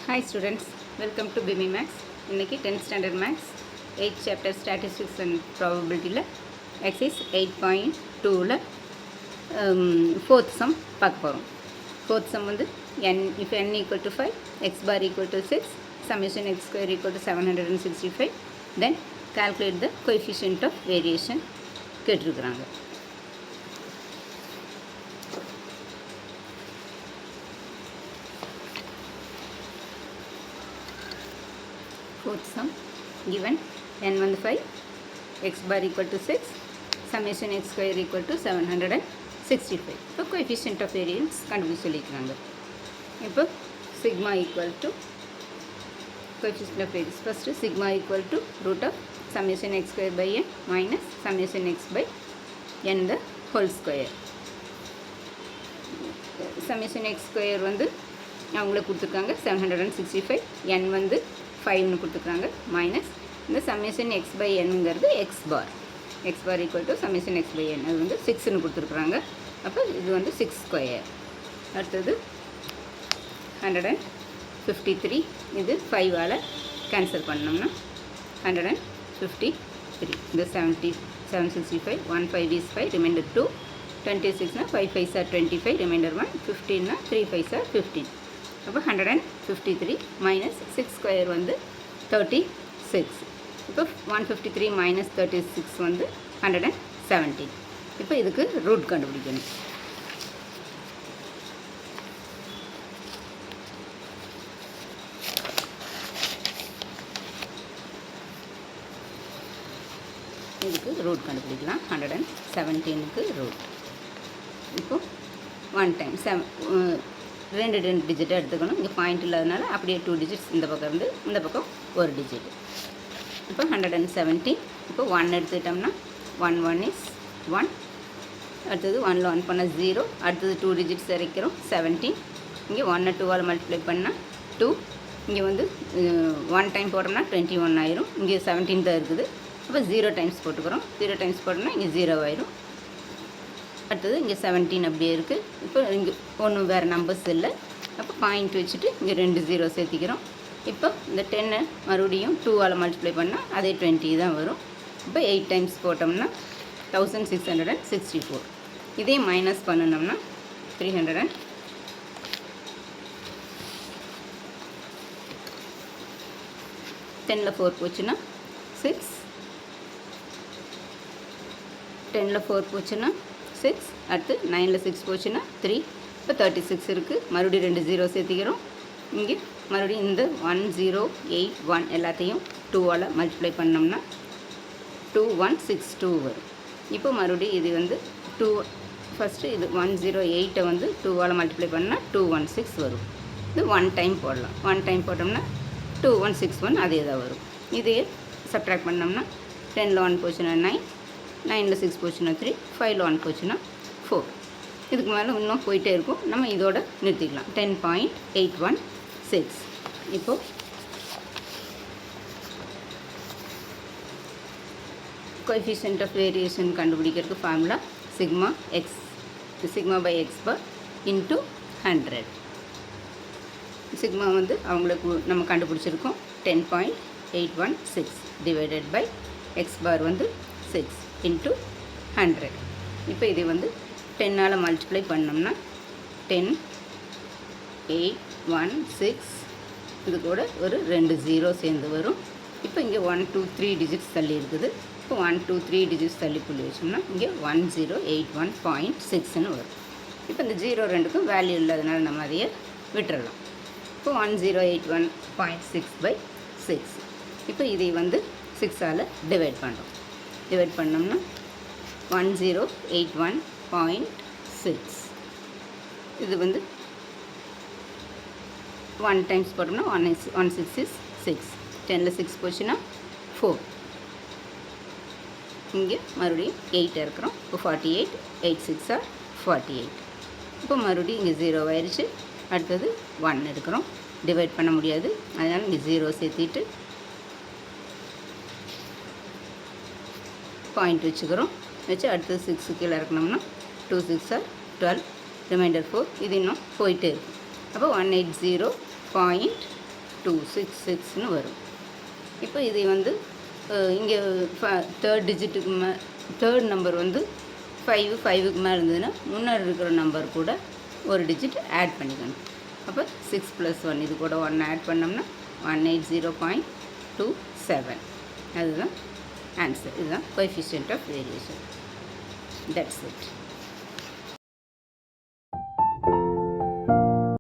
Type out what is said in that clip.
Hi students, welcome to BME Max. இன்னைக்கு 10th standard Max 8th chapter statistics and probability ல exercise 8.2ல fourth sum பார்க்க போறோம். Fourth sum வந்து if n equal to 5, x bar equal to 6, summation x square equal to 765, then calculate the coefficient of variation கேட்டிருக்கிறாங்க. Fourth sum given n வந்து 5, x bar equal to 6, summation x square equal to 765. இப்போ coefficient of variance கண்டுபிடிச்சு சொல்லிக்கிறாங்க. இப்போ sigma equal to coefficient of variance. First sigma equal to root of summation x square by n minus summation x by n the whole square. Summation x square வந்து அவங்களே கொடுத்துருக்காங்க 765, n வந்து 5 கொடுத்துருக்காங்க minus இந்த summation x by என்னங்கிறது x bar equal to summation x by n அது வந்து 6ன்னு கொடுத்துருக்குறாங்க. அப்போ இது வந்து 6 ஸ்கொயர். அடுத்தது 153, இது 5ஆல் கேன்சல் பண்ணோம்னா 153. இந்த 765 1 5 is 5 ரிமைண்டர் 2, 26னா 5 5s are 25 ரிமைண்டர் 1, 15னா 3 5s are 15. அப்போ 153 மைனஸ் 6 ஸ்கொயர் வந்து 36. இப்போ 153 மைனஸ் 36 வந்து 117. இப்போ இதுக்கு ரூட் கண்டுபிடிக்கணும். இதுக்கு ரூட் கண்டுபிடிக்கலாம். 117க்கு ரூட். இப்போ 1 டைம் ரெண்டு டிஜிட்டை எடுத்துக்கணும். இங்கே பாயிண்ட் இல்லாதனால அப்படியே 2 டிஜிட்ஸ் இந்த பக்கம் இருந்து இந்த பக்கம் ஒரு டிஜிட். இப்போ 117. இப்போ 1 எடுத்துக்கிட்டோம்னா 1 1 இஸ் 1. அடுத்தது 1ல் 1 பண்ணால் 0. அடுத்தது 2 டிஜிட்ஸ் இறக்கிறோம் 17. இங்கே 1 2ஆல் மல்டிப்ளை பண்ணால் 2. இங்கே வந்து 1 டைம் போட்டோம்னா 21 ஆயிரும். இங்கே 17 தான் இருக்குது. அப்போ 0 டைம்ஸ் போட்டுக்கிறோம். 0 டைம்ஸ் போட்டோம்னா இங்கே 0 ஆயிரும். அடுத்தது இங்கே 17 அப்படியே இருக்குது. இப்போ இங்கே ஒன்றும் வேறு நம்பர்ஸ் இல்லை. அப்போ பாயிண்ட் வச்சுட்டு இங்கே 2 0 சேர்த்திக்கிறோம். இப்போ இந்த 10 மறுபடியும் 2ஆல் மல்டிப்ளை பண்ணால் அதே 20 தான் வரும். இப்போ 8 டைம்ஸ் போட்டோம்னா 1664. இதே மைனஸ் பண்ணினோம்னா 300. 10ல் 4 போச்சுன்னா 6, 10ல் 4 போச்சுன்னா 6, அடுத்து 9ல் 6 போச்சுன்னா 3. இப்போ 36 இருக்குது. மறுபடியும் 2 0 சேர்த்திக்கிறோம். இங்கே மறுபடியும் இந்த 1081 எல்லாத்தையும் 2ஆல் மல்டிப்ளை பண்ணோம்னா 2162 வரும். இப்போ மறுபடியும் இது வந்து 2 ஃபஸ்ட்டு இது 108 வந்து 2ஆல் மல்டிப்ளை பண்ணால் 216 வரும். இது 1 டைம் போடலாம். 1 டைம் போட்டோம்னா 2161 அதே தான் வரும். இதையே சப்ட்ராக்ட் பண்ணோம்னா 10ல் 1 போச்சுன்னா 9, 9ல் 6 போச்சுன்னா 3, 5ல் 1 போச்சுன்னா 4. இதுக்கு மேலே இன்னும் போயிட்டே இருக்கும். நம்ம இதோட நிறுத்திக்கலாம். 10.816. இப்போது கோஎஃபிஷியன்ட் ஆஃப் வேரியேஷன் கண்டுபிடிக்கிறதுக்கு formula sigma by x bar into 100. Sigma வந்து அவங்களுக்கு நம்ம கண்டுபிடிச்சிருக்கோம் 10.816 டிவைடட் பை எக்ஸ் பார் வந்து 6 இன்ட்டு 100. இப்போ இதை வந்து 10ஆல் மல்டிப்ளை பண்ணோம்னா 10 8 1 6 இது கூட ஒரு 2 0 சேர்ந்து வரும். இப்போ இங்கே 1 2 3 டிஜிட்ஸ் தள்ளி இருக்குது. இப்போ 1 2 3 டிஜிட்ஸ் தள்ளி புள்ளி வச்சோம்னா இங்கே 1081.6ன்னு வரும். இப்போ இந்த 0 2க்கும் வேல்யூ இல்லாதனால நம்ம அதையே விட்டுறலாம். இப்போ 1081.6/6. இப்போ இதை வந்து 6ஆல் டிவைட் பண்ணுறோம். டிவைட் பண்ணோம்னா 1081.6. இது வந்து 1 டைம்ஸ் போட்டோம்னா 1 6 is 6. 10ல் 6 போச்சுன்னா 4. இங்கே மறுபடியும் 8 இருக்கிறோம். இப்போ 48, 8 6 are 48. இப்போ மறுபடியும் இங்கே 0 ஆயிடுச்சு. அடுத்தது 1 எடுக்கிறோம். டிவைட் பண்ண முடியாது, அதனால் இங்கே 0 சேர்த்திட்டு பாயிண்ட் வச்சுக்கிறோம். வச்சு அடுத்தது 6 கீழே இறக்கணும்னா 2 6 are 12, ரிமைண்டர் 4. இது இன்னும் போயிட்டே இருக்கும். அப்போ 180.4 2 6 6ன்னு வரும். இப்போ இதை வந்து இங்கே தேர்ட் டிஜிட்டுக்கு தேர்ட் நம்பர் வந்து 5 5க்கு மேலே இருந்ததுன்னா முன்னாடி இருக்கிற நம்பர் கூட ஒரு டிஜிட் ஆட் பண்ணிக்கணும். அப்போ 6 + 1 இது கூட 1 ஆட் பண்ணோம்னா 180.27. அதுதான் ஆன்சர். இதுதான் coefficient of variation. That's it.